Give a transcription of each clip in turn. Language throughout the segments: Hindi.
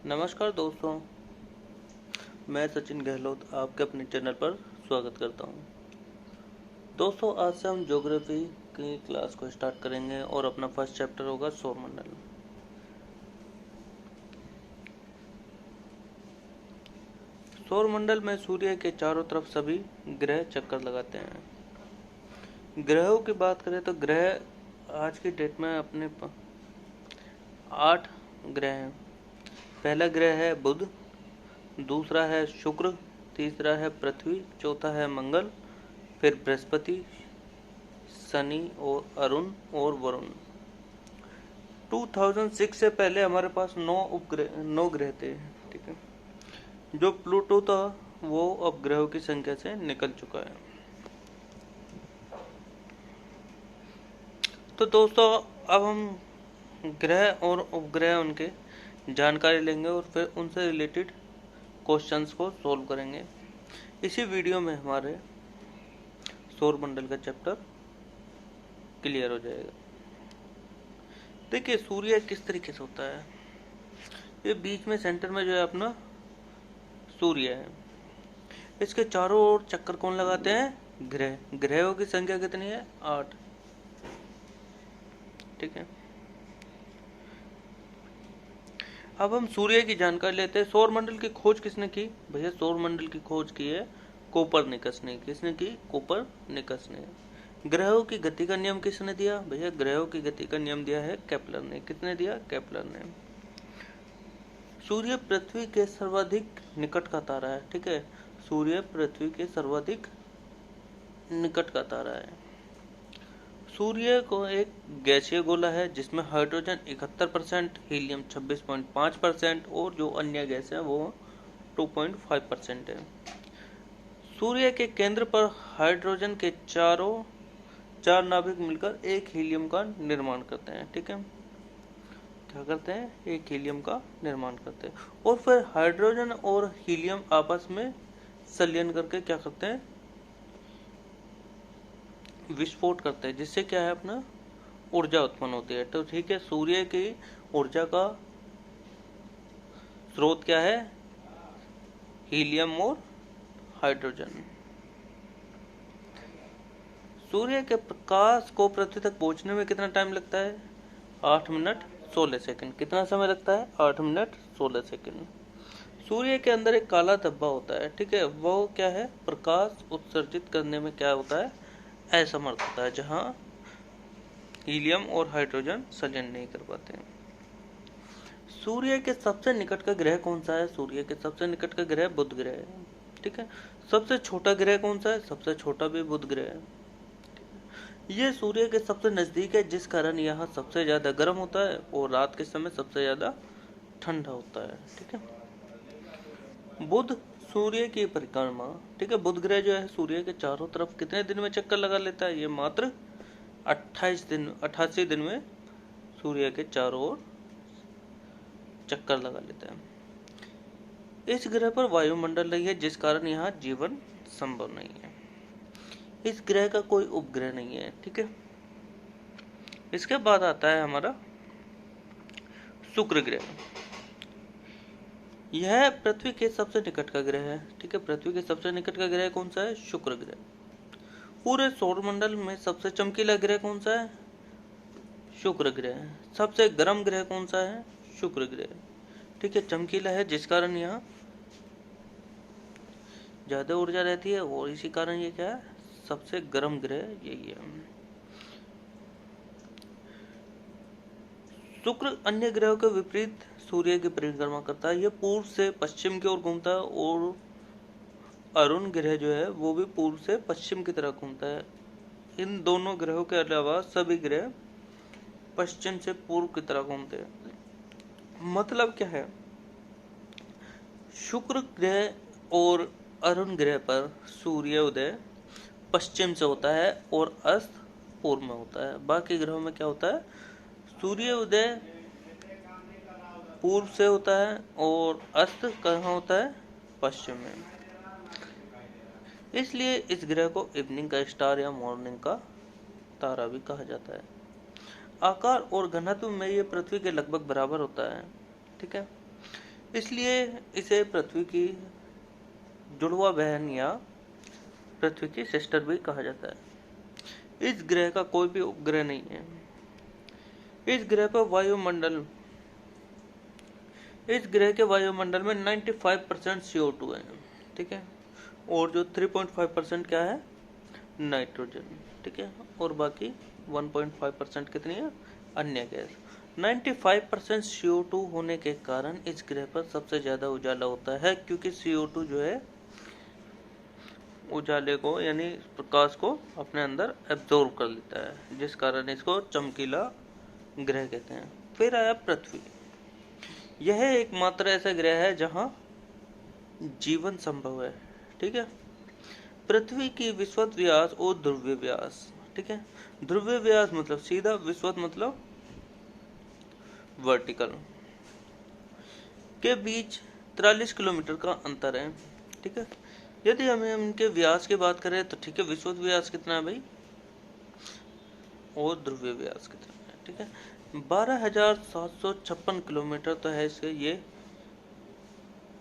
नमस्कार दोस्तों, मैं सचिन गहलोत आपके अपने चैनल पर स्वागत करता हूं। दोस्तों, आज से हम ज्योग्राफी की क्लास को स्टार्ट करेंगे और अपना फर्स्ट चैप्टर होगा सौरमंडल। सौरमंडल में सूर्य के चारों तरफ सभी ग्रह चक्कर लगाते हैं। ग्रहों की बात करें तो ग्रह आज की डेट में अपने 8 ग्रह हैं। पहला ग्रह है बुध, दूसरा है शुक्र, तीसरा है पृथ्वी, चौथा है मंगल, फिर बृहस्पति, शनि और अरुण और वरुण। 2006 से पहले हमारे पास 9 ग्रह थे। ठीक है, जो प्लूटो था वो अब ग्रहों की संख्या से निकल चुका है। तो दोस्तों, अब हम ग्रह और उपग्रह उनके जानकारी लेंगे और फिर उनसे रिलेटेड क्वेश्चंस को सोल्व करेंगे। इसी वीडियो में हमारे सौरमंडल का चैप्टर क्लियर हो जाएगा। देखिए, सूर्य किस तरीके से होता है। ये बीच में सेंटर में जो है अपना सूर्य है। इसके चारों ओर चक्कर कौन लगाते हैं? ग्रह। ग्रहों की संख्या कितनी है? 8। ठीक है, अब हम सूर्य की जानकारी लेते हैं। सौरमंडल की खोज किसने की? भैया, सौरमंडल की खोज की है कोपरनिकस ने। किसने की? कोपरनिकस ने। ग्रहों की गति का नियम किसने दिया? भैया, ग्रहों की गति का नियम दिया है केपलर ने। किसने दिया? केपलर ने। सूर्य पृथ्वी के सर्वाधिक निकट का तारा है। ठीक है, सूर्य पृथ्वी के सर्वाधिक निकट का तारा है। सूर्य को एक गैसीय गोला है जिसमें हाइड्रोजन 71%, हीलियम 26.5% और जो अन्य गैस है वो 2.5% है। सूर्य के केंद्र पर हाइड्रोजन के चार नाभिक मिलकर एक हीलियम का निर्माण करते हैं। ठीक है, क्या करते हैं? एक हीलियम का निर्माण करते हैं और फिर हाइड्रोजन और हीलियम आपस में संलयन करके क्या करते हैं? विस्फोट करते हैं, जिससे क्या है अपना ऊर्जा उत्पन्न होती है। तो ठीक है, सूर्य की ऊर्जा का स्रोत क्या है? हीलियम और हाइड्रोजन। सूर्य के प्रकाश को पृथ्वी तक पहुंचने में कितना टाइम लगता है? 8 मिनट 16 सेकंड। कितना समय लगता है? 8 मिनट 16 सेकंड। सूर्य के अंदर एक काला धब्बा होता है। ठीक है, वो क्या है? प्रकाश उत्सर्जित करने में क्या होता है? असमर्थ होता है, जहां हीलियम और हाइड्रोजन संलयन नहीं कर पाते हैं। सूर्य के सबसे निकट का ग्रह कौन सा है? सूर्य के सबसे निकट का ग्रह बुध ग्रह है। ठीक है, सबसे छोटा ग्रह कौन सा है? सबसे छोटा भी बुध ग्रह है। ये सूर्य के सबसे नजदीक है, जिस कारण यहाँ सबसे ज्यादा गर्म होता है और रात के समय सबसे ज्यादा ठंडा होता है। ठीक है, बुध सूर्य की परिक्रमा। ठीक है, बुध ग्रह जो है सूर्य के चारों तरफ कितने दिन में चक्कर लगा लेता है? ये मात्र 88 दिन में सूर्य के चारों ओर चक्कर लगा लेता है। इस ग्रह पर वायुमंडल नहीं है, जिस कारण यहाँ जीवन संभव नहीं है। इस ग्रह का कोई उपग्रह नहीं है। ठीक है, इसके बाद आता है हमारा शुक्र ग्रह। यह पृथ्वी के सबसे निकट का ग्रह है। ठीक है, पृथ्वी के सबसे निकट का ग्रह कौन सा है? शुक्र ग्रह। पूरे सौरमंडल में सबसे चमकीला ग्रह कौन सा है? शुक्र ग्रह। सबसे गर्म ग्रह कौन सा है? शुक्र ग्रह। ठीक है, चमकीला है जिस कारण यहाँ ज्यादा ऊर्जा रहती है और इसी कारण ये क्या है? सबसे गर्म ग्रह यही है। शुक्र अन्य ग्रहों के विपरीत सूर्य की परिक्रमा करता है। यह पूर्व से पश्चिम की ओर घूमता है और अरुण ग्रह जो है वो भी पूर्व से पश्चिम की तरफ घूमता है। इन दोनों ग्रहों के अलावा सभी ग्रह पश्चिम से पूर्व की तरफ घूमते हैं। मतलब क्या है? शुक्र ग्रह और अरुण ग्रह पर सूर्य उदय पश्चिम से होता है और अस्त पूर्व में होता है। बाकी ग्रहों में क्या होता है? सूर्य उदय पूर्व से होता है और अस्त कहाँ होता है? पश्चिम में। इसलिए इस ग्रह को इवनिंग का स्टार या मॉर्निंग का तारा भी कहा जाता है। आकार और घनत्व में ये पृथ्वी के लगभग बराबर होता है। ठीक है, इसलिए इसे पृथ्वी की जुड़वा बहन या पृथ्वी की सिस्टर भी कहा जाता है। इस ग्रह का कोई भी उपग्रह नहीं है। इस ग्रह पर इस ग्रह के वायुमंडल में 95% CO2 है, ठीक है, और जो 3.5% क्या है, नाइट्रोजन, ठीक है, और बाकी 1.5% कितनी है, अन्य गैस। 95% CO2 होने के कारण इस ग्रह पर सबसे ज्यादा उजाला होता है, क्योंकि CO2 जो है उजाले को यानी प्रकाश को अपने अंदर एब्जॉर्ब कर लेता है, जिस कारण इसको चमकीला ग्रह कहते हैं। फिर आया पृथ्वी। यह एकमात्र ऐसा ग्रह है जहां जीवन संभव है, ठीक है। पृथ्वी की विषुवत व्यास और ध्रुवीय व्यास, ठीक है, ध्रुवीय व्यास मतलब सीधा, विषुवत मतलब वर्टिकल, के बीच 43 किलोमीटर का अंतर है, ठीक है। यदि हमें इनके व्यास की बात करें तो ठीक है, विषुवत व्यास कितना है भाई, और ध्रुवीय व्यास कितना है, ठीक है, 12,756 किलोमीटर तो है इसके ये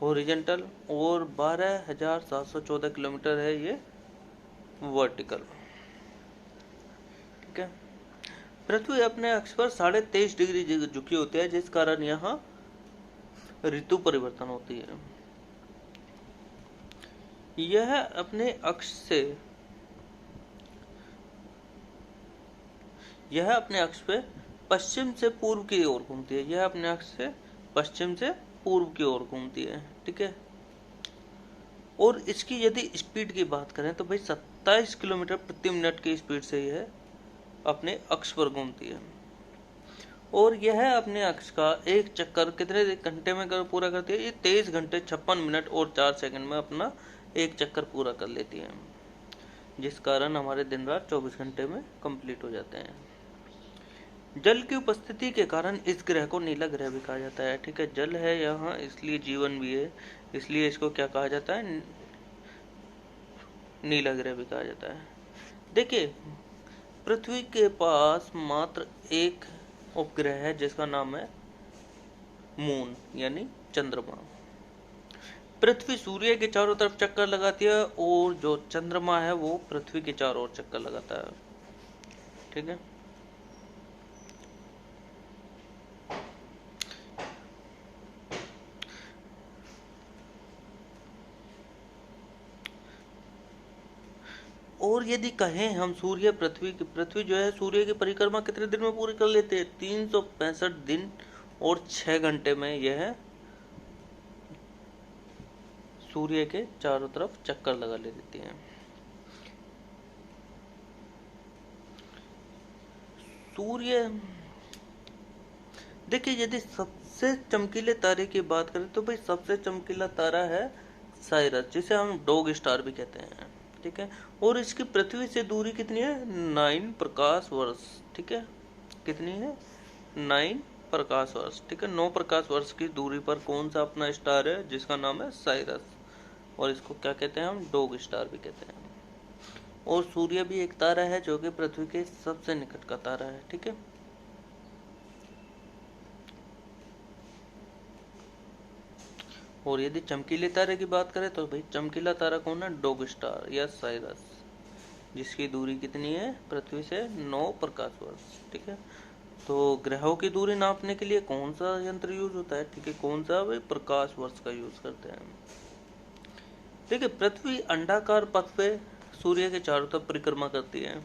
हॉरिजॉन्टल, और 12,714 किलोमीटर है ये वर्टिकल, ठीक है। पृथ्वी अपने अक्ष पर 23.5 डिग्री झुकी होती है, जिस कारण यहाँ ऋतु परिवर्तन होती है। यह अपने अक्ष पे पश्चिम से पूर्व की ओर घूमती है। यह अपने अक्ष से पश्चिम से पूर्व की ओर घूमती है, ठीक है। और इसकी यदि स्पीड की बात करें तो भाई 27 किलोमीटर प्रति मिनट की स्पीड से यह अपने अक्ष पर घूमती है। और यह अपने अक्ष का एक चक्कर कितने घंटे में पूरा करती है, ये 23 घंटे 56 मिनट और 4 सेकंड में अपना एक चक्कर पूरा कर लेती है, जिस कारण हमारे दिन रात 24 घंटे में कंप्लीट हो जाते हैं। जल की उपस्थिति के कारण इस ग्रह को नीला ग्रह भी कहा जाता है, ठीक है। जल है यहाँ, इसलिए जीवन भी है, इसलिए इसको क्या कहा जाता है, नीला ग्रह भी कहा जाता है। देखिए, पृथ्वी के पास मात्र एक उपग्रह है जिसका नाम है मून यानी चंद्रमा। पृथ्वी सूर्य के चारों तरफ चक्कर लगाती है, और जो चंद्रमा है वो पृथ्वी के चारों ओर चक्कर लगाता है, ठीक है। और यदि कहें हम पृथ्वी जो है सूर्य की परिक्रमा कितने दिन में पूरी कर लेते हैं, 365 दिन और 6 घंटे में यह सूर्य के चारों तरफ चक्कर लगा ले देती है। सूर्य, देखिए, यदि सबसे चमकीले तारे की बात करें तो भाई सबसे चमकीला तारा है साइरस, जिसे हम डॉग स्टार भी कहते हैं, ठीक है। और इसकी पृथ्वी से दूरी कितनी है, 9 प्रकाश वर्ष, ठीक है। कितनी है, 9 प्रकाश वर्ष, ठीक है। 9 प्रकाश वर्ष की दूरी पर कौन सा अपना स्टार है, जिसका नाम है साइरस, और इसको क्या कहते हैं, हम डॉग स्टार भी कहते हैं। और सूर्य भी एक तारा है जो कि पृथ्वी के सबसे निकट का तारा है, ठीक है। और यदि चमकीले तारे की बात करें तो भाई चमकीला तारा कौन है, डॉग स्टार या साइरस, जिसकी दूरी कितनी है पृथ्वी से 9 प्रकाश वर्ष, ठीक है। तो ग्रहों की दूरी नापने के लिए कौन सा यंत्र यूज होता है, ठीक है, कौन सा, भाई प्रकाश वर्ष का यूज करते हैं। देखिए, पृथ्वी अंडाकार पथ पे सूर्य के चारों तरफ परिक्रमा करती है,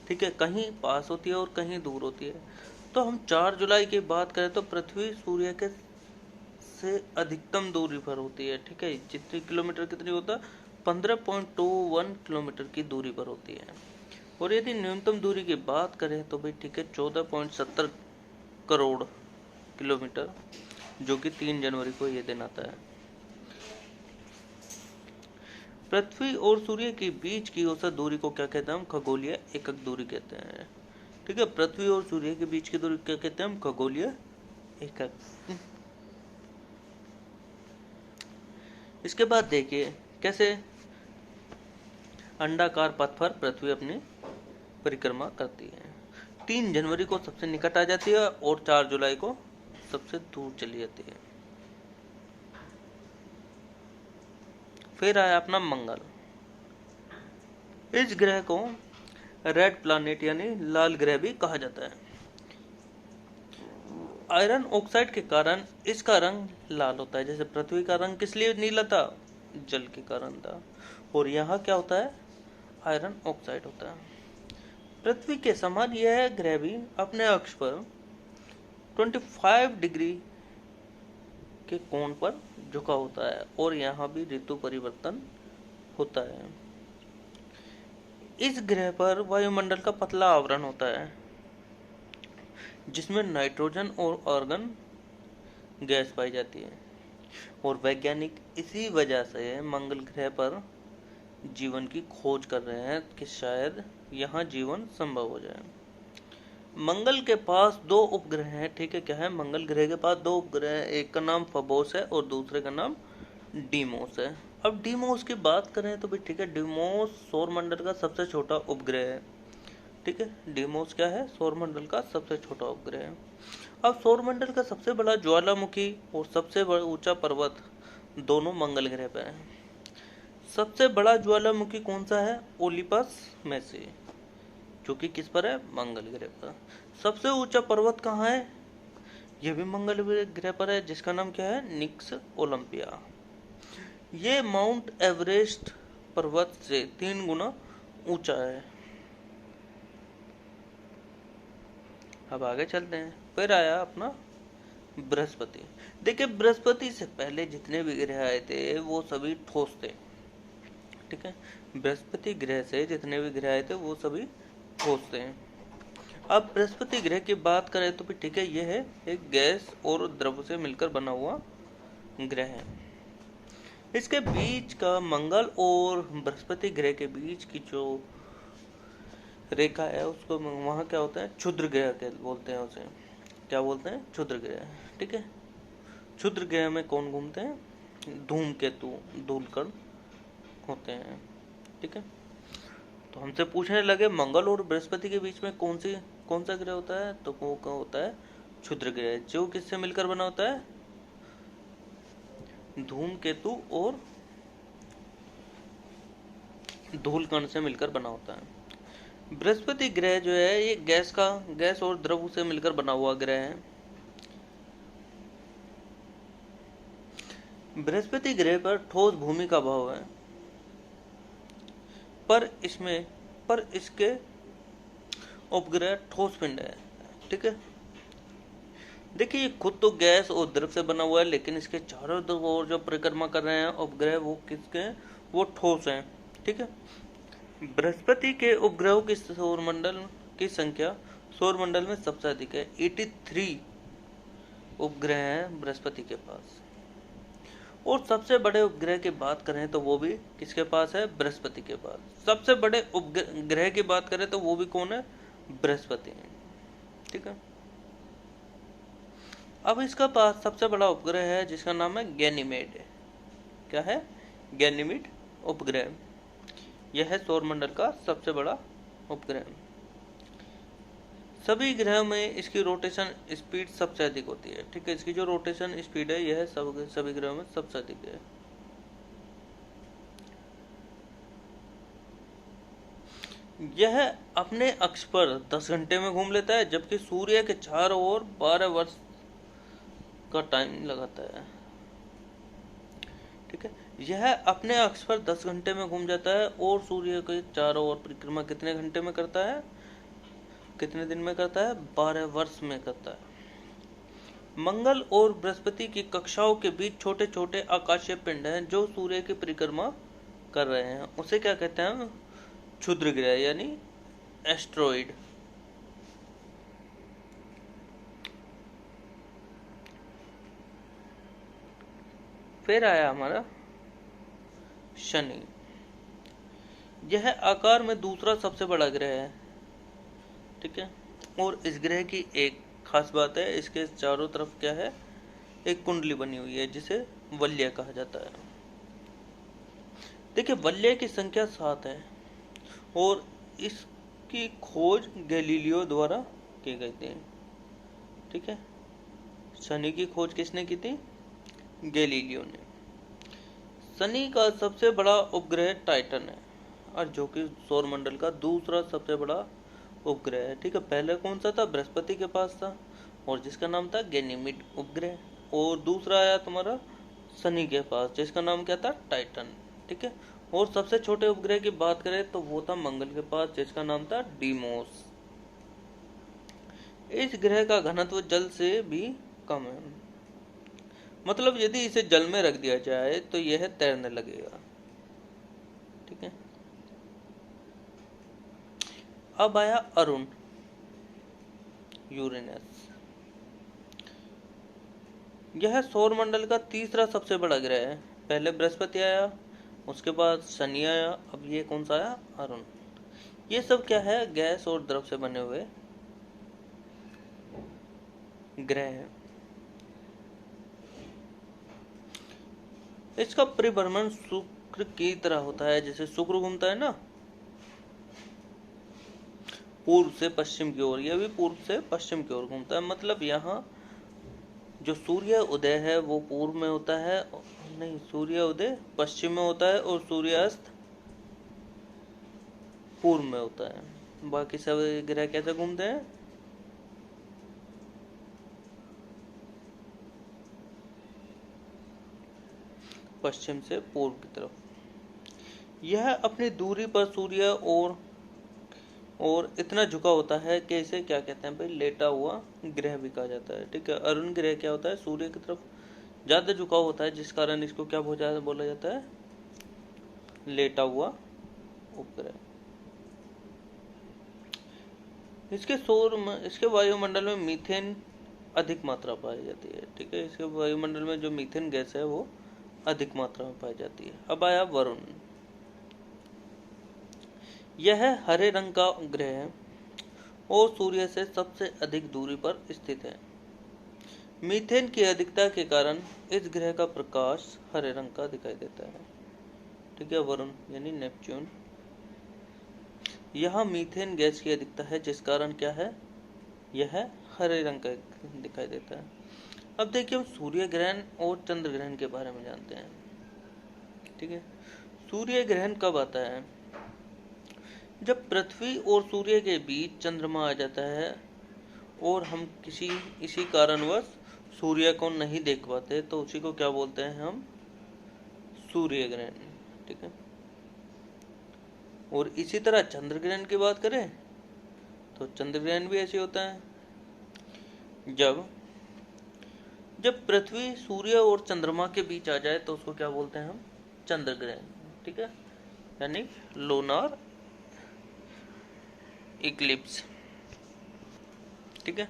ठीक है, कहीं पास होती है और कहीं दूर होती है। तो हम 4 जुलाई की बात करें तो पृथ्वी सूर्य के से अधिकतम दूरी पर होती है, ठीक है। जितनी किलोमीटर कितनी होता है, 15.21 किलोमीटर की दूरी पर होती है। और यदि न्यूनतम दूरी की बात करें तो भाई ठीक है 14.70 करोड़ किलोमीटर, जो कि 3 जनवरी को ये दिन आता है। पृथ्वी और सूर्य के बीच की औसत दूरी को क्या कहते हैं, हम खगोलीय एकक दूरी कहते हैं, ठीक है। पृथ्वी और सूर्य के बीच की दूरी क्या कहते हैं, हम खगोलीय एकक। इसके बाद देखिए कैसे अंडाकार पथ पर पृथ्वी अपनी परिक्रमा करती है। 3 जनवरी को सबसे निकट आ जाती है और 4 जुलाई को सबसे दूर चली जाती है। फिर आया अपना मंगल। इस ग्रह को रेड प्लैनेट यानी लाल ग्रह भी कहा जाता है। आयरन ऑक्साइड के कारण इसका रंग लाल होता है। जैसे पृथ्वी का रंग किस लिए नीला था? जल के कारण था। और यहाँ क्या होता है? आयरन ऑक्साइड होता है। पृथ्वी के समान यह ग्रह भी अपने अक्ष पर 25 डिग्री के कोण पर झुका होता है और यहाँ भी ऋतु परिवर्तन होता है। इस ग्रह पर वायुमंडल का पतला आवरण होता है जिसमें नाइट्रोजन और आर्गन गैस पाई जाती है और वैज्ञानिक इसी वजह से मंगल ग्रह पर जीवन की खोज कर रहे हैं कि शायद यहाँ जीवन संभव हो जाए। मंगल के पास 2 उपग्रह हैं। ठीक है, क्या है? मंगल ग्रह के पास 2 उपग्रह हैं। एक का नाम फबोस है और दूसरे का नाम डीमोस है। अब डीमोस की बात करें तो भी ठीक है, डीमोस सौरमंडल का सबसे छोटा उपग्रह है। ठीक है, डीमोस क्या है? सौरमंडल का सबसे छोटा उपग्रह है। अब सौरमंडल का सबसे बड़ा ज्वालामुखी और सबसे बड़ा ऊंचा पर्वत दोनों मंगल ग्रह पर है। सबसे बड़ा ज्वालामुखी कौन सा है? ओलिपस में से, जो कि किस पर है? मंगल ग्रह पर। सबसे ऊंचा पर्वत कहाँ है? यह भी मंगल ग्रह पर है, जिसका नाम क्या है? निक्स ओलंपिया। ये माउंट एवरेस्ट पर्वत से 3 गुना ऊंचा है। अब आगे चलते हैं। फिर आया अपना बृहस्पति। देखिए, बृहस्पति से पहले जितने भी ग्रह आए थे वो सभी ठोस थे। ठीक है, बृहस्पति ग्रह से जितने भी ग्रह आए थे वो सभी ठोस थे। अब बृहस्पति ग्रह की बात करें तो भी ठीक है, यह है एक गैस और द्रव से मिलकर बना हुआ ग्रह है। इसके बीच का मंगल और बृहस्पति ग्रह के बीच की जो रेखा है उसको वहाँ क्या होता है? क्षुद्र ग्रह के बोलते हैं उसे। क्या बोलते हैं? क्षुद्र ग्रह। ठीक है, क्षुद्र ग्रह में कौन घूमते हैं? धूमकेतु, धूलकण होते हैं। ठीक है, तो हमसे पूछने लगे मंगल और बृहस्पति के बीच में कौन सा ग्रह होता है? तो वो होता है क्षुद्र ग्रह, जो किससे मिलकर बना होता है? धूमकेतु और धूलकण से मिलकर बना होता है। बृहस्पति ग्रह जो है ये गैस और द्रव से मिलकर बना हुआ ग्रह है। बृहस्पति ग्रह पर ठोस भूमि का अभाव है, पर इसके उपग्रह ठोस पिंड है। ठीक है, देखिए ये खुद तो गैस और द्रव से बना हुआ है, लेकिन इसके चारों ओर जो परिक्रमा कर रहे हैं उपग्रह वो किसके हैं? वो ठोस हैं। ठीक है, बृहस्पति के उपग्रहों की सौरमंडल की संख्या सौरमंडल में सबसे अधिक है। 83 उपग्रह हैं बृहस्पति के पास। और सबसे बड़े उपग्रह की बात करें तो वो भी किसके पास है? बृहस्पति के पास। सबसे बड़े उपग्रह की बात करें तो वो भी कौन है? बृहस्पति है। ठीक है, अब इसका पास सबसे बड़ा उपग्रह है जिसका नाम है गैनीमेड। क्या है? गैनीमेड उपग्रह। यह है सौरमंडल का सबसे बड़ा उपग्रह। सभी ग्रहों में इसकी रोटेशन स्पीड सबसे अधिक होती है। ठीक है, इसकी जो रोटेशन स्पीड है यह सभी ग्रहों में सबसे अधिक है। यह अपने अक्ष पर 10 घंटे में घूम लेता है, जबकि सूर्य के चारों ओर 12 वर्ष का टाइम लगाता है। ठीक है, यह अपने अक्ष पर 10 घंटे में घूम जाता है और सूर्य के चारों ओर परिक्रमा कितने घंटे में करता है? कितने दिन में करता है? 12 वर्ष में करता है। मंगल और बृहस्पति की कक्षाओं के बीच छोटे छोटे आकाशीय पिंड हैं जो सूर्य की परिक्रमा कर रहे हैं। उसे क्या कहते हैं? क्षुद्र ग्रह यानी एस्ट्रॉइड। फिर आया हमारा शनि। यह आकार में दूसरा सबसे बड़ा ग्रह है। ठीक है, और इस ग्रह की एक खास बात है, इसके चारों तरफ क्या है? एक कुंडली बनी हुई है जिसे वलय कहा जाता है। देखिए, वलय की संख्या 7 है और इसकी खोज गैलीलियो द्वारा की गई थी। ठीक है, शनि की खोज किसने की थी? गैलीलियो ने। शनि का सबसे बड़ा उपग्रह टाइटन है, और जो कि सौर मंडल का दूसरा सबसे बड़ा उपग्रह है। ठीक है, पहले कौन सा था? बृहस्पति के पास था, और जिसका नाम था गैनीमेड उपग्रह। और दूसरा आया तुम्हारा शनि के पास, जिसका नाम क्या था? टाइटन। ठीक है, और सबसे छोटे उपग्रह की बात करें तो वो था मंगल के पास, जिसका नाम था डीमोस। इस ग्रह का घनत्व जल से भी कम है, मतलब यदि इसे जल में रख दिया जाए तो यह तैरने लगेगा। ठीक है, अब आया अरुण, यूरेनस। यह सौर मंडल का तीसरा सबसे बड़ा ग्रह है। पहले बृहस्पति आया, उसके बाद शनि आया, अब ये कौन सा आया? अरुण। ये सब क्या है? गैस और द्रव से बने हुए ग्रह हैं। इसका परिभ्रमण शुक्र की तरह होता है, जैसे शुक्र घूमता है ना पूर्व से पश्चिम की ओर, यह भी पूर्व से पश्चिम की ओर घूमता है। मतलब यहाँ जो सूर्य उदय है वो पूर्व में होता है, नहीं, सूर्य उदय पश्चिम में होता है और सूर्यास्त पूर्व में होता है। बाकी सब ग्रह कैसे घूमते हैं? पश्चिम से पूर्व की तरफ। यह अपनी दूरी पर सूर्य और इतना झुका होता है कि इसे क्या कहते हैं भाई? लेटा हुआ ग्रह भी कहा जाता है। ठीक है, अरुण ग्रह क्या होता है? सूर्य की तरफ ज्यादा झुकाव होता है, जिस कारण इसको क्या बोला जाता है? लेटा हुआ उपग्रह। इसके वायुमंडल में मीथेन अधिक मात्रा पाई जाती है। ठीक है, इसके वायुमंडल में जो मीथेन गैस है वो अधिक मात्रा में पाई जाती है। अब आया वरुण। यह हरे रंग का ग्रह है और सूर्य से सबसे अधिक दूरी पर स्थित है। मीथेन की अधिकता के कारण इस ग्रह का प्रकाश हरे रंग का दिखाई देता है। ठीक है, वरुण यानी नेपच्यून। यहाँ मीथेन गैस की अधिकता है, जिस कारण क्या है? यह हरे रंग का दिखाई देता है। अब देखिए हम सूर्य ग्रहण और चंद्र ग्रहण के बारे में जानते हैं। ठीक है, सूर्य ग्रहण कब आता है? जब पृथ्वी और सूर्य के बीच चंद्रमा आ जाता है और हम इसी कारणवश सूर्य को नहीं देख पाते, तो उसी को क्या बोलते हैं हम? सूर्य ग्रहण। ठीक है, और इसी तरह चंद्र ग्रहण की बात करें तो चंद्र ग्रहण भी ऐसे होता है जब पृथ्वी सूर्य और चंद्रमा के बीच आ जाए तो उसको क्या बोलते हैं हम? चंद्र ग्रहण। ठीक है, यानी लोनार इक्लिप्स। ठीक है,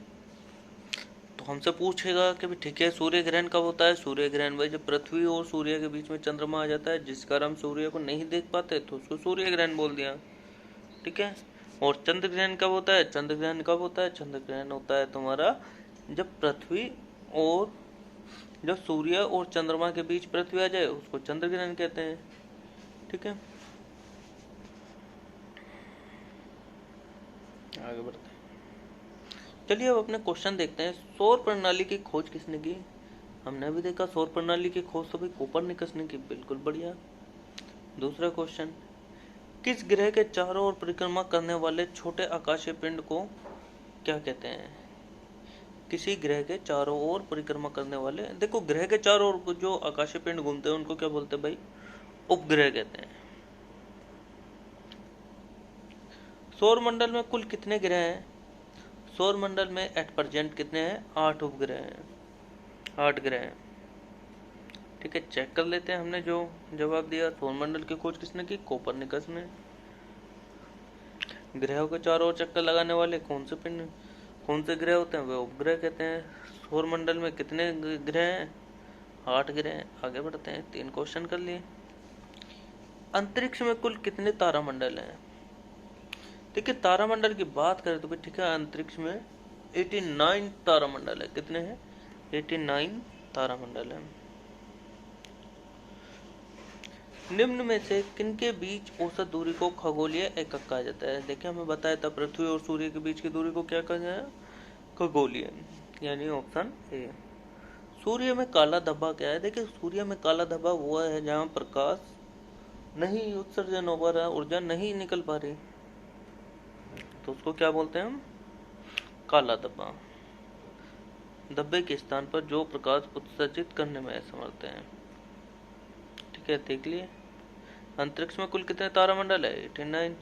तो हमसे पूछेगा कि ठीक है सूर्य ग्रहण कब होता है? सूर्य ग्रहण भाई जब पृथ्वी और सूर्य के बीच में चंद्रमा आ जाता है, जिस कारण हम सूर्य को नहीं देख पाते, तो उसको सूर्य ग्रहण बोल दिया। ठीक है, और चंद्र ग्रहण कब होता है? चंद्र ग्रहण कब होता है? चंद्र ग्रहण होता है तुम्हारा जब पृथ्वी और जब सूर्य और चंद्रमा के बीच पृथ्वी आ जाए, उसको चंद्र ग्रहण कहते हैं। ठीक है, आगे बढ़ते हैं। चलिए अब अपने क्वेश्चन देखते हैं। सौर प्रणाली की खोज किसने की? हमने अभी देखा सौर प्रणाली की खोज तो भाई कोपरनिकस ने की। बिल्कुल बढ़िया। दूसरा क्वेश्चन, किस ग्रह के चारों ओर परिक्रमा करने वाले छोटे आकाशीय पिंड को क्या कहते हैं? किसी ग्रह के चारों ओर परिक्रमा करने वाले, देखो ग्रह के चारों ओर जो आकाशीय पिंड घूमते हैं उनको क्या बोलते हैं भाई? उपग्रह कहते हैं। सौर मंडल में कुल कितने ग्रह हैं? सौर मंडल में एट प्रेजेंट कितने हैं? 8 उपग्रह हैं, 8 ग्रह हैं। ठीक है, चेक कर लेते हैं। हमने जो जवाब दिया, सौर मंडल की खोज किसने की? कोपरनिकस ने। ग्रहों के चारों ओर चक्कर लगाने वाले कौन से ग्रह होते हैं? वे उपग्रह कहते हैं। सौर मंडल में कितने ग्रह हैं? 8 ग्रह हैं। आगे बढ़ते हैं, 3 क्वेश्चन कर लिए। अंतरिक्ष में कुल कितने तारामंडल हैं? देखिए तारामंडल की बात करें तो भी ठीक है, अंतरिक्ष में 89 तारामंडल है। कितने हैं? 89 तारामंडल है। निम्न में से किनके बीच औसत दूरी को खगोलीय एकक कहा जाता है? देखिए हमें बताया था पृथ्वी और सूर्य के बीच की दूरी को क्या कहा जाए? खगोलीय, यानी ऑप्शन ए। सूर्य में काला धब्बा क्या है? देखिए, सूर्य में काला धब्बा वो है जहाँ प्रकाश नहीं उत्सर्जन हो पा रहा, ऊर्जा नहीं निकल पा रही, तो उसको क्या बोलते हैं हम? काला धब्बा। धब्बे के स्थान पर जो प्रकाश उत्सर्जित करने में असमर्थ है। ठीक है, देख लिए। अंतरिक्ष में कुल कितने तारामंडल है? 89।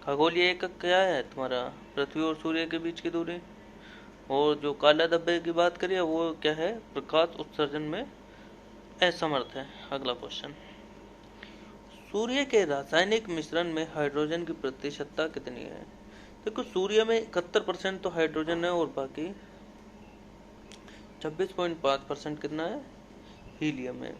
खगोलीय एकक क्या है तुम्हारा? पृथ्वी और सूर्य के बीच की दूरी। और जो काला धब्बे की बात करिए वो क्या है? प्रकाश उत्सर्जन में असमर्थ है। अगला क्वेश्चन, सूर्य के रासायनिक मिश्रण में हाइड्रोजन की प्रतिशतता कितनी है? देखो, सूर्य में 71% तो हाइड्रोजन है और बाकी 26.5% कितना है? हीलियम है।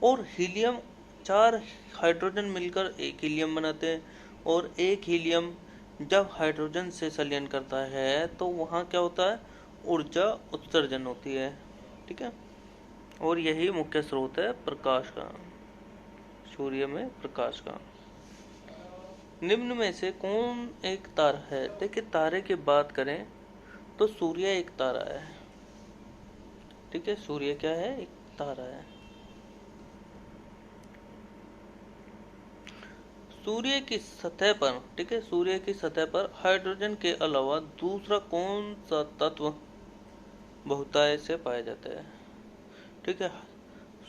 और हीलियम, 4 हाइड्रोजन मिलकर एक हीलियम बनाते हैं, और एक हीलियम जब हाइड्रोजन से संलयन करता है तो वहाँ क्या होता है? ऊर्जा उत्सर्जन होती है। ठीक है, और यही मुख्य स्रोत है प्रकाश का, सूर्य में प्रकाश का। निम्न में से कौन एक तारा है? देखिए, तारे की बात करें तो सूर्य एक तारा है। ठीक है, सूर्य क्या है? एक तारा है। सूर्य की सतह पर, ठीक है, सूर्य की सतह पर हाइड्रोजन के अलावा दूसरा कौन सा तत्व बहुतायत से पाया जाता है? ठीक है,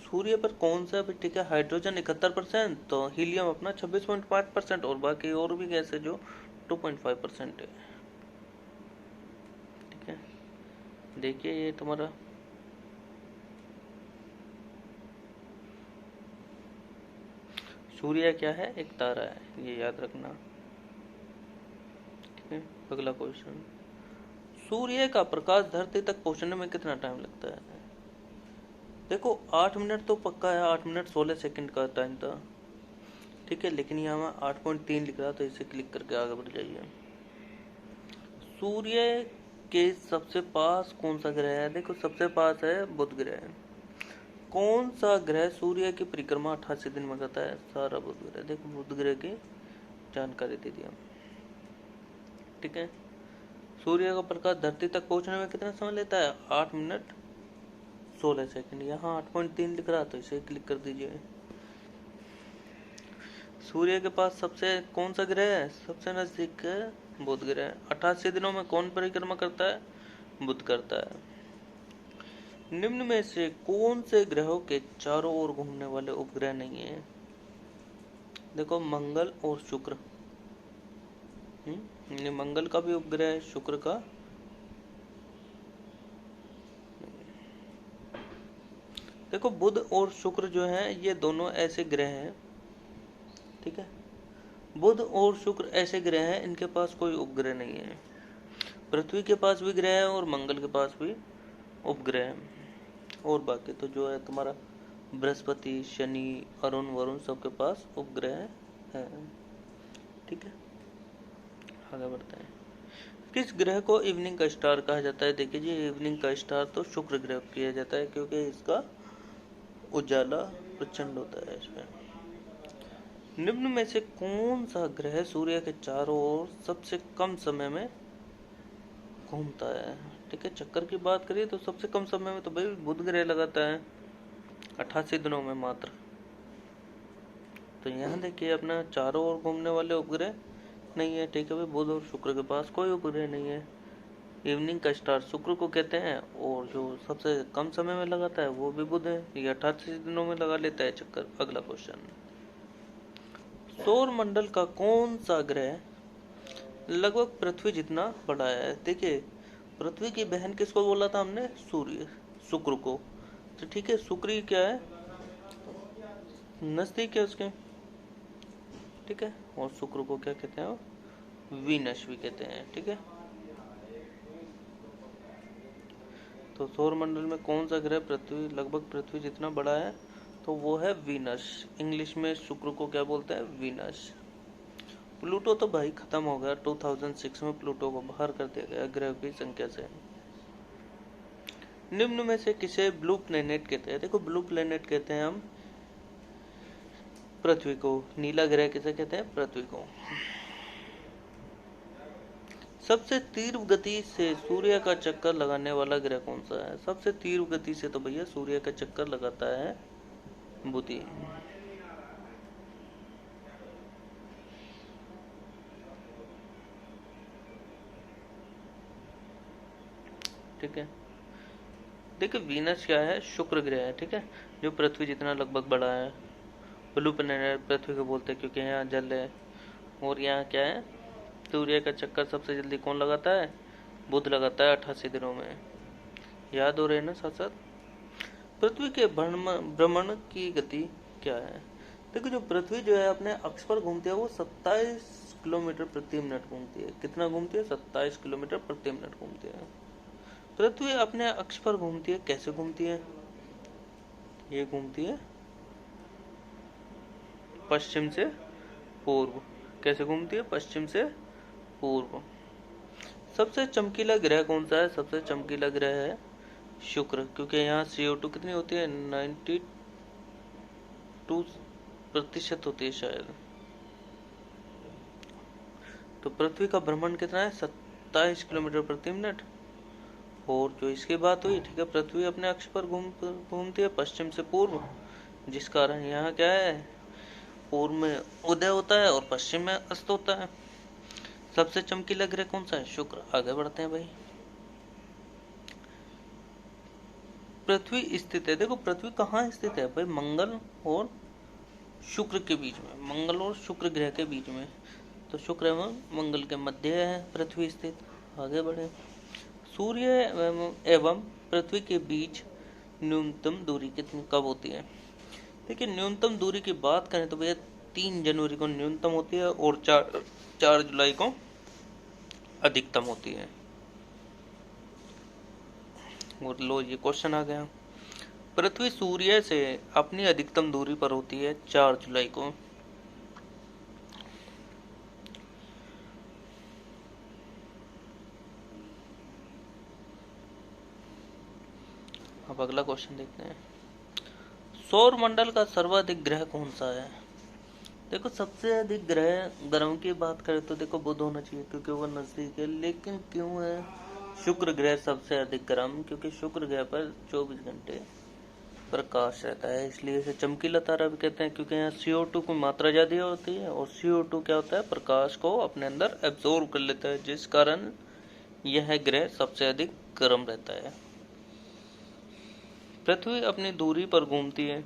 सूर्य पर कौन सा भी, ठीक है, हाइड्रोजन 71%, तो हीलियम अपना 26.5% और बाकी और भी गैस है जो 2.5% है। ठीक है, देखिए ये तुम्हारा सूर्य क्या है? एक तारा है, ये याद रखना। ठीक है, अगला क्वेश्चन, सूर्य का प्रकाश धरती तक पहुंचने में कितना टाइम लगता है? देखो, 8 मिनट तो पक्का है, 8 मिनट 16 सेकंड का टाइम था। ठीक है, लेकिन यहाँ 8.3 लिख रहा, तो इसे क्लिक करके आगे बढ़ जाइए। सूर्य के सबसे पास कौन सा ग्रह है? देखो, सबसे पास है बुध ग्रह। कौन सा ग्रह सूर्य की परिक्रमा 88 दिन में करता है? सारा बुध ग्रह। देखो, बुध ग्रह की जानकारी दे दी हम। ठीक है, सूर्य का प्रकाश धरती तक पहुंचने में कितना समय लेता है? 8 मिनट 16 सेकंड। यहाँ 8.3 लिख रहा, तो इसे क्लिक कर दीजिए। सूर्य के पास सबसे कौन सा ग्रह है? सबसे नजदीक है बुध ग्रह। 88 दिनों में कौन परिक्रमा करता है? बुध करता है। निम्न में से कौन से ग्रहों के चारों ओर घूमने वाले उपग्रह नहीं है? देखो, मंगल और शुक्र। ये मंगल का भी उपग्रह है, शुक्र का। देखो, बुध और शुक्र जो है ये दोनों ऐसे ग्रह हैं। ठीक है, बुध और शुक्र ऐसे ग्रह हैं, इनके पास कोई उपग्रह नहीं है। पृथ्वी के पास भी ग्रह है और मंगल के पास भी उपग्रह है। और बाकी तो जो है तुम्हारा बृहस्पति, शनि, अरुण, वरुण सबके पास उपग्रह है। ठीक है, आगे बढ़ते हैं। किस ग्रह को इवनिंग का स्टार कहा जाता है? देखिए जी, इवनिंग का स्टार तो शुक्र ग्रह को किया जाता है, क्योंकि इसका उजाला प्रचंड होता है इसमें। निम्न में से कौन सा ग्रह सूर्य के चारों ओर सबसे कम समय में घूमता है? ठीक है, चक्कर की बात करिए तो सबसे कम समय में तो भाई बुध ग्रह लगाता है, 88 दिनों में मात्र। तो यहाँ देखिए, अपना चारों ओर घूमने वाले उपग्रह नहीं है। ठीक है भाई, बुध और शुक्र के पास कोई उपग्रह नहीं है। इवनिंग का स्टार शुक्र को कहते हैं, और जो सबसे कम समय में लगाता है वो भी बुध है, ये 88 दिनों में लगा लेता है चक्कर। अगला क्वेश्चन, सौर मंडल का कौन सा ग्रह लगभग पृथ्वी जितना बड़ा है? देखिए, पृथ्वी की बहन किसको बोला था हमने? सूर्य, शुक्र को। तो ठीक है, शुक्र क्या है? नजदीक है उसके। ठीक है, और शुक्र को क्या कहते हैं? वीनस भी कहते हैं। ठीक है, तो सौर मंडल में कौन सा ग्रह पृथ्वी लगभग पृथ्वी जितना बड़ा है? तो वो है वीनस। इंग्लिश में शुक्र को क्या बोलते हैं? वीनस। प्लूटो तो भाई खत्म हो गया, 2006 में प्लूटो को बाहर कर दिया गया ग्रह की संख्या से। निम्न में से किसे ब्लू प्लेनेट कहते हैं? देखो, ब्लू प्लेनेट कहते हैं हम पृथ्वी को। नीला ग्रह किसे कहते हैं? पृथ्वी को। सबसे तीव्र गति से सूर्य का चक्कर लगाने वाला ग्रह कौन सा है? सबसे तीव्र गति से तो भैया सूर्य का चक्कर लगाता है बुधि। ठीक है, देखिए वीनस क्या है? शुक्र ग्रह है, ठीक है, जो पृथ्वी जितना लगभग बड़ा है। ब्लू प्लैनेट पृथ्वी को बोलते हैं क्योंकि यहाँ जल है। और यहाँ क्या है? सूर्य का चक्कर सबसे जल्दी कौन लगाता है? बुध लगाता है 88 दिनों में। याद हो रहे हैं ना साथ साथ? पृथ्वी के भ्रमण की गति क्या है? देखो जो पृथ्वी जो है अपने अक्ष पर घूमती है वो 27 किलोमीटर प्रति मिनट घूमती है। कितना घूमती है? 27 किलोमीटर प्रति मिनट घूमती है। पृथ्वी अपने अक्ष पर घूमती है, कैसे घूमती है? ये घूमती है पश्चिम से पूर्व। कैसे घूमती है? पश्चिम से पूर्व। सबसे चमकीला ग्रह कौन सा है? सबसे चमकीला ग्रह है शुक्र, क्योंकि यहाँ CO2 कितनी होती है? 92% होती है शायद। तो पृथ्वी का भ्रमण कितना है? 27 किलोमीटर प्रति मिनट। और जो इसकी बात हुई, ठीक है, पृथ्वी अपने अक्ष पर घूमती है पश्चिम से पूर्व, जिस कारण यहाँ क्या है? पूर्व में उदय होता है और पश्चिम में अस्त होता है। सबसे चमकीला ग्रह कौन सा है? शुक्र। आगे बढ़ते हैं भाई। पृथ्वी स्थित है, देखो पृथ्वी कहाँ स्थित है भाई? मंगल और शुक्र के बीच में, मंगल और शुक्र ग्रह के बीच में। तो शुक्र एवं मंगल के मध्य है पृथ्वी स्थित। आगे बढ़े। सूर्य एवं पृथ्वी के बीच न्यूनतम दूरी कितनी कब होती है? देखिए न्यूनतम दूरी की बात करें तो भैया 3 जनवरी को न्यूनतम होती है और 4 जुलाई को अधिकतम होती है। और लो ये क्वेश्चन आ गया। पृथ्वी सूर्य से अपनी अधिकतम दूरी पर होती है 4 जुलाई को। अब अगला क्वेश्चन देखते हैं। सौर मंडल का सर्वाधिक ग्रह कौन सा है? देखो सबसे अधिक ग्रह गर्म की बात करें तो देखो बुध होना चाहिए क्योंकि वो नजदीक है, लेकिन क्यों है शुक्र ग्रह सबसे अधिक गर्म? क्योंकि शुक्र ग्रह पर 24 घंटे प्रकाश रहता है, इसलिए इसे चमकीला तारा भी कहते हैं, क्योंकि यहाँ CO2 की मात्रा ज्यादा होती है और CO2 क्या होता है? प्रकाश को अपने अंदर एब्जॉर्ब कर लेता है, जिस कारण यह ग्रह सबसे अधिक गर्म रहता है। पृथ्वी अपनी दूरी पर घूमती है।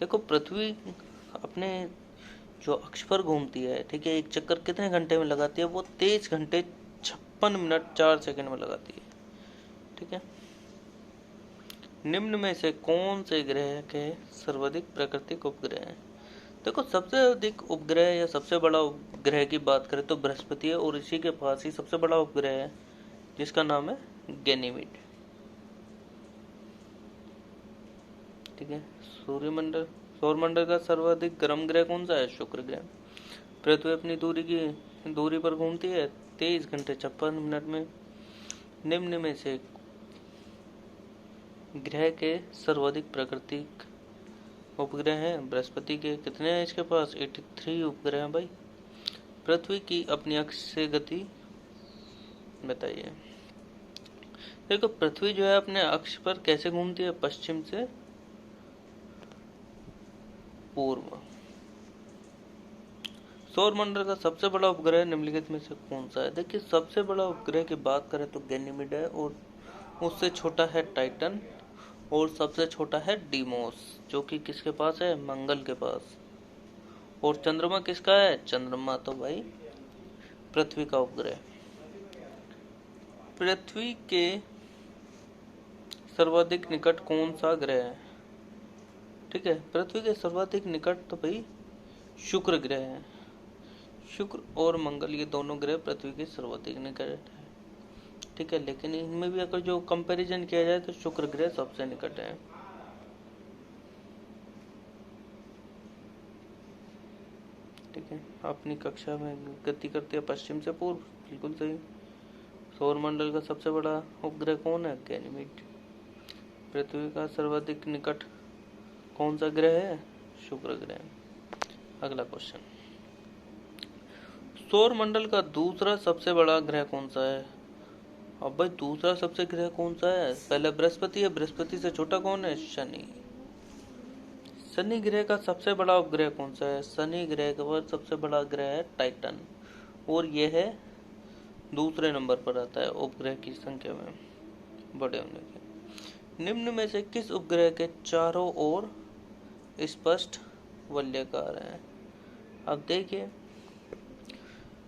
देखो पृथ्वी अपने जो अक्ष पर घूमती है, ठीक है, एक चक्कर कितने घंटे में लगाती है? वो 23 घंटे 56 मिनट 4 सेकंड में लगाती है, ठीक है। निम्न में से कौन से ग्रह के सर्वाधिक प्राकृतिक उपग्रह हैं? देखो सबसे अधिक उपग्रह या सबसे बड़ा उपग्रह की बात करें तो बृहस्पति है, और इसी के पास ही सबसे बड़ा उपग्रह है जिसका नाम है गैनीमेड, ठीक है। सौरमंडल का सर्वाधिक गर्म ग्रह कौन सा है? शुक्र ग्रह। पृथ्वी अपनी दूरी पर घूमती है 23 घंटे 56 मिनट में। निम्न में से ग्रह के सर्वाधिक प्राकृतिक उपग्रह हैं बृहस्पति के। कितने हैं इसके पास? 83 उपग्रह हैं भाई। पृथ्वी की अपनी अक्ष से गति बताइए। देखो पृथ्वी जो है अपने अक्ष पर कैसे घूमती है? पश्चिम से पूर्व। सौरमंडल का सबसे बड़ा उपग्रह निम्नलिखित में से कौन सा है? देखिए सबसे बड़ा उपग्रह की बात करें तो गैनीमेड है, और उससे छोटा है टाइटन, और सबसे छोटा है डीमोस, जो कि किसके पास है? मंगल के पास। और चंद्रमा किसका है? चंद्रमा तो भाई पृथ्वी का उपग्रह। पृथ्वी के सर्वाधिक निकट कौन सा ग्रह है? ठीक है, पृथ्वी के सर्वाधिक निकट तो भाई शुक्र ग्रह है। शुक्र और मंगल ये दोनों ग्रह पृथ्वी के सर्वाधिक निकट है, ठीक है, लेकिन इनमें भी अगर जो कंपैरिजन किया जाए तो शुक्र ग्रह सबसे निकट है। ठीक है, अपनी कक्षा में गति करते हैं पश्चिम से पूर्व, बिल्कुल सही। सौरमंडल का सबसे बड़ा उपग्रह कौन है? गैनीमेड। पृथ्वी का सर्वाधिक निकट कौन सा ग्रह है? शुक्र ग्रह। अगला क्वेश्चन। सौर मंडल का दूसरा सबसे बड़ा ग्रह कौन सा है? अब भाई दूसरा सबसे ग्रह कौन सा है? पहले बृहस्पति है, बृहस्पति से छोटा कौन है? शनि। शनि ग्रह का सबसे बड़ा उपग्रह कौन सा है? शनि ग्रह का सबसे बड़ा ग्रह है टाइटन, और यह है दूसरे नंबर पर आता है उपग्रह की संख्या में बड़े होने के। निम्न में से किस उपग्रह के चारों ओर स्पष्ट वलयाकार हैं? अब देखिए,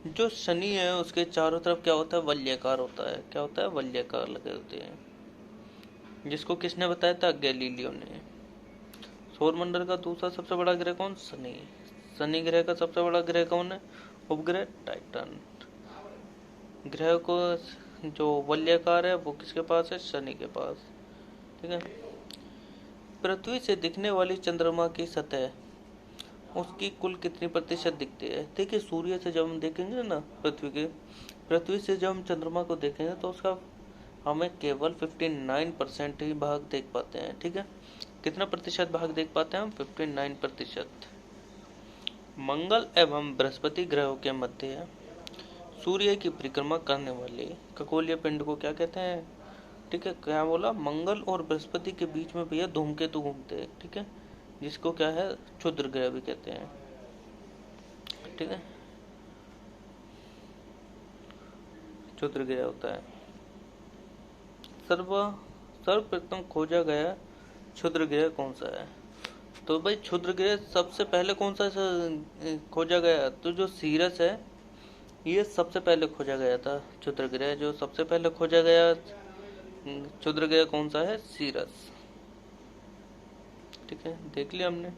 जो शनि है उसके चारों तरफ क्या होता है? वलयाकार होता है। क्या होता है? वलयाकार लगे होते हैं, जिसको किसने बताया था? गैलीलियो ने। सौरमंडल का दूसरा सबसे बड़ा ग्रह कौन? शनि। शनि ग्रह का सबसे बड़ा ग्रह कौन है? उपग्रह टाइटन। ग्रह को जो वलयाकार है वो किसके पास है? शनि के पास। ठीक है। पृथ्वी से दिखने वाली चंद्रमा की सतह उसकी कुल कितनी प्रतिशत दिखती है? देखिए, सूर्य से जब हम देखेंगे ना पृथ्वी से जब हम चंद्रमा को देखेंगे तो उसका हमें केवल 59% ही भाग देख पाते हैं। ठीक है। कितना प्रतिशत भाग देख पाते हैं हम? 59%। मंगल एवं बृहस्पति ग्रहों के मध्य सूर्य की परिक्रमा करने वाले खगोलीय पिंड को क्या कहते हैं? ठीक है। क्या बोला? मंगल और बृहस्पति के बीच में भैया धूमकेतु घूमते हैं। ठीक है, जिसको क्या है? क्षुद्र ग्रह भी कहते हैं। ठीक है, क्षुद्र ग्रह होता है। सर्वप्रथम खोजा गया क्षुद्र ग्रह कौन सा है? तो भाई क्षुद्र ग्रह सबसे पहले कौन सा खोजा गया? तो जो सीरस है ये सबसे पहले खोजा गया था। क्षुद्र ग्रह जो सबसे पहले खोजा गया क्षुद्र ग्रह कौन सा है? सीरस। ठीक है, देख लिया हमने।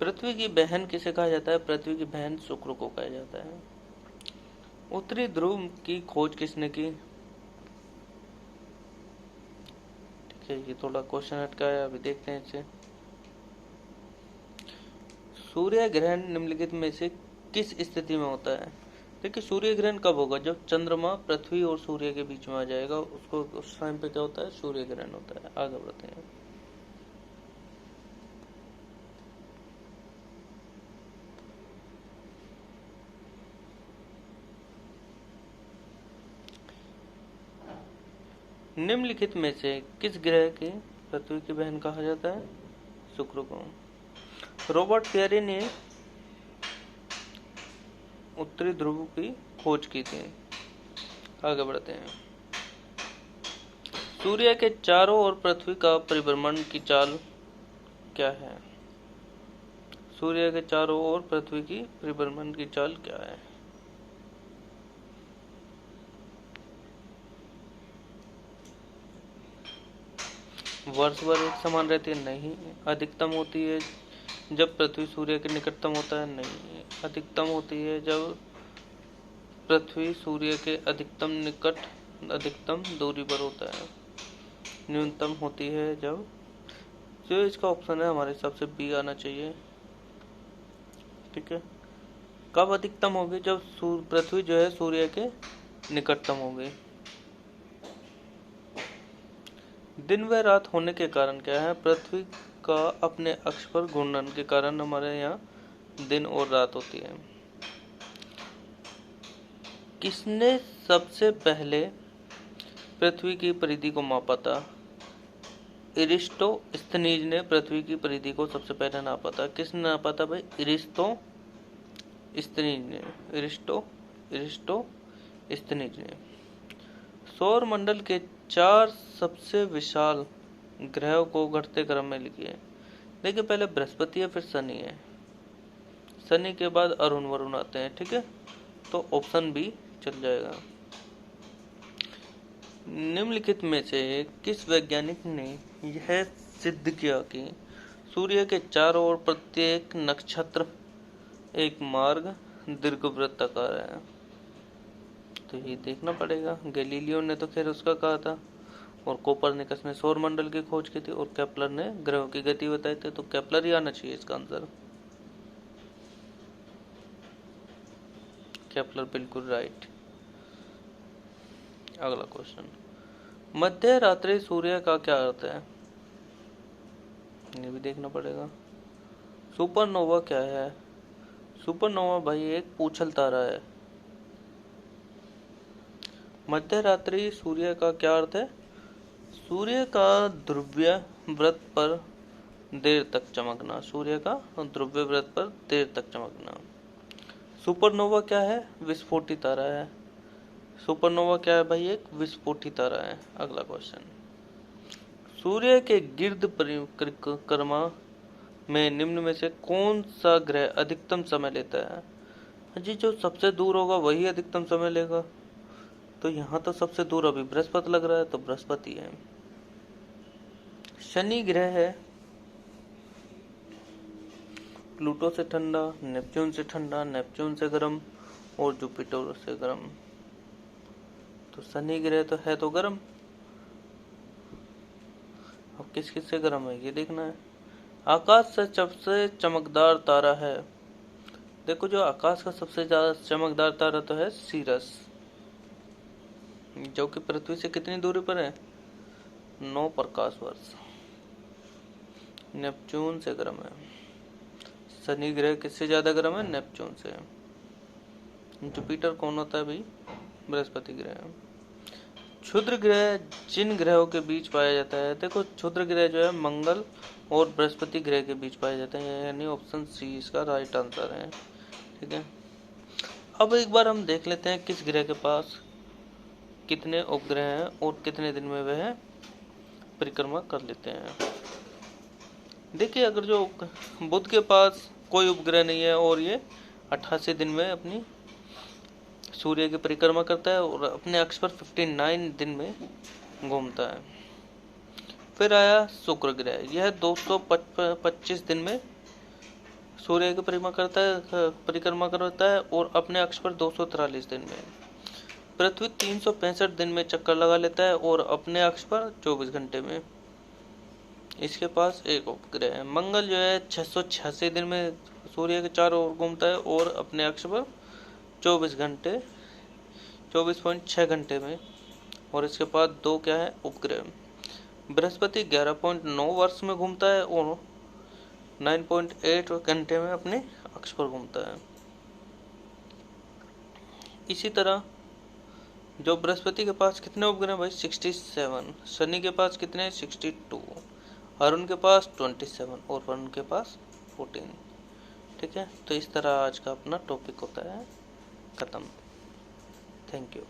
पृथ्वी की बहन किसे कहा जाता है? पृथ्वी की बहन शुक्र को कहा जाता है। उत्तरी ध्रुव की खोज किसने की? ठीक है, ये थोड़ा क्वेश्चन हटका है, अभी देखते हैं इसे। सूर्य ग्रहण निम्नलिखित में से किस स्थिति में होता है? देखिए, सूर्य ग्रहण कब होगा? जब चंद्रमा पृथ्वी और सूर्य के बीच में आ जाएगा, उसको उस टाइम पे क्या होता है? सूर्य ग्रहण होता है। आगे बढ़ते हैं। निम्नलिखित में से किस ग्रह के पृथ्वी की बहन कहा जाता है? शुक्र को। रॉबर्ट पेरी ने उत्तरी ध्रुव की खोज की थी। आगे बढ़ते हैं। सूर्य के चारों ओर पृथ्वी का परिभ्रमण की चाल क्या है? सूर्य के चारों ओर पृथ्वी की परिभ्रमण की चाल क्या है? वर्ष भर एक समान रहती है? नहीं। अधिकतम होती है जब पृथ्वी सूर्य के निकटतम होता है? नहीं। अधिकतम होती है जब पृथ्वी सूर्य के अधिकतम दूरी पर होता है। न्यूनतम होती है जब, जो इसका ऑप्शन है हमारे हिसाब से बी आना चाहिए। ठीक है। कब अधिकतम होगी? जब पृथ्वी जो है सूर्य के निकटतम होगी। दिन व रात होने के कारण क्या है? पृथ्वी का अपने अक्ष पर घूर्णन के कारण हमारे यहाँ दिन और रात होती है। किसने सबसे पहले पृथ्वी की परिधि को मापा था? इरिस्टोस्थनीज ने पृथ्वी की परिधि को सबसे पहले नापा था। किसने नापा था भाई? इरिस्टोस्थनीज ने। इरिस्टोस्थनीज ने। सौर मंडल के 4 सबसे विशाल ग्रहों को घटते क्रम में लिखिए। देखिए, पहले बृहस्पति है, फिर शनि है, शनि के बाद अरुण वरुण आते हैं। ठीक है, तो ऑप्शन बी चल जाएगा। निम्नलिखित में से किस वैज्ञानिक ने यह सिद्ध किया कि सूर्य के चारों ओर प्रत्येक नक्षत्र एक मार्ग दीर्घवृत्ताकार है? तो ये देखना पड़ेगा। गैलीलियो ने तो खैर उसका कहा था, और कोपरनिकस ने सौर मंडल की खोज की थी, और केपलर ने ग्रहों की गति बताई थी। तो केपलर ही आना चाहिए इसका आंसर। केपलर बिल्कुल राइट। अगला क्वेश्चन, मध्य रात्रि सूर्य का क्या अर्थ है? ये भी देखना पड़ेगा। सुपरनोवा क्या है? सुपरनोवा भाई एक पूछल तारा है। मध्य रात्रि सूर्य का क्या अर्थ है? सूर्य का ध्रुवीय व्रत पर देर तक चमकना। सूर्य का ध्रुवीय व्रत पर देर तक चमकना। सुपरनोवा क्या है? विस्फोटी तारा है। सुपरनोवा क्या है भाई? एक विस्फोटी तारा है। अगला क्वेश्चन, सूर्य के गिर्द परिक्रमा में निम्न में से कौन सा ग्रह अधिकतम समय लेता है? जी जो सबसे दूर होगा वही अधिकतम समय लेगा। तो यहाँ तो सबसे दूर अभी बृहस्पति लग रहा है, तो बृहस्पति है। शनि ग्रह है प्लूटो से ठंडा, नेपच्यून से ठंडा, नेपच्यून से गर्म और जुपिटर से गर्म। तो शनि ग्रह तो है तो गर्म। अब किस किस से गर्म है ये देखना है। आकाश से सबसे चमकदार तारा है। देखो जो आकाश का सबसे ज्यादा चमकदार तारा तो है सीरस, जो कि पृथ्वी से कितनी दूरी पर है? 9 प्रकाश वर्ष। नेपच्यून से गर्म है। शनि ग्रह किससे ज्यादा गर्म है? नेपच्यून से। जुपिटर कौन होता है भाई? बृहस्पति ग्रह। क्षुद्र ग्रह जिन ग्रहों के बीच पाया जाता है, देखो क्षुद्र ग्रह जो है मंगल और बृहस्पति ग्रह के बीच पाए जाते हैं, यानी ऑप्शन सी इसका राइट आंसर है। ठीक है, अब एक बार हम देख लेते हैं किस ग्रह के पास कितने उपग्रह हैं और कितने दिन में वह परिक्रमा कर लेते हैं। देखिए अगर जो बुध के पास कोई उपग्रह नहीं है और ये 88 दिन में अपनी सूर्य की परिक्रमा करता है और अपने अक्ष पर 59 दिन में घूमता है। फिर आया शुक्र ग्रह, यह 225 दिन में सूर्य की परिक्रमा करता है और अपने अक्ष पर 243 दिन में। पृथ्वी 365 दिन में चक्कर लगा लेता है और अपने अक्ष पर 24 घंटे में। इसके पास एक उपग्रह है। मंगल जो है 686 दिन में सूर्य के चारों ओर घूमता है और अपने अक्ष पर 24.6 घंटे में। और इसके पास दो क्या है? उपग्रह। बृहस्पति 11.9 वर्ष में घूमता है और 9.8 घंटे में अपने अक्ष पर घूमता है। इसी तरह जो बृहस्पति के पास कितने उपग्रह भाई? 67। शनि के पास कितने? 62। अरुण के पास 27 और वरुण के पास 14। ठीक है, तो इस तरह आज का अपना टॉपिक होता है खत्म। Thank you.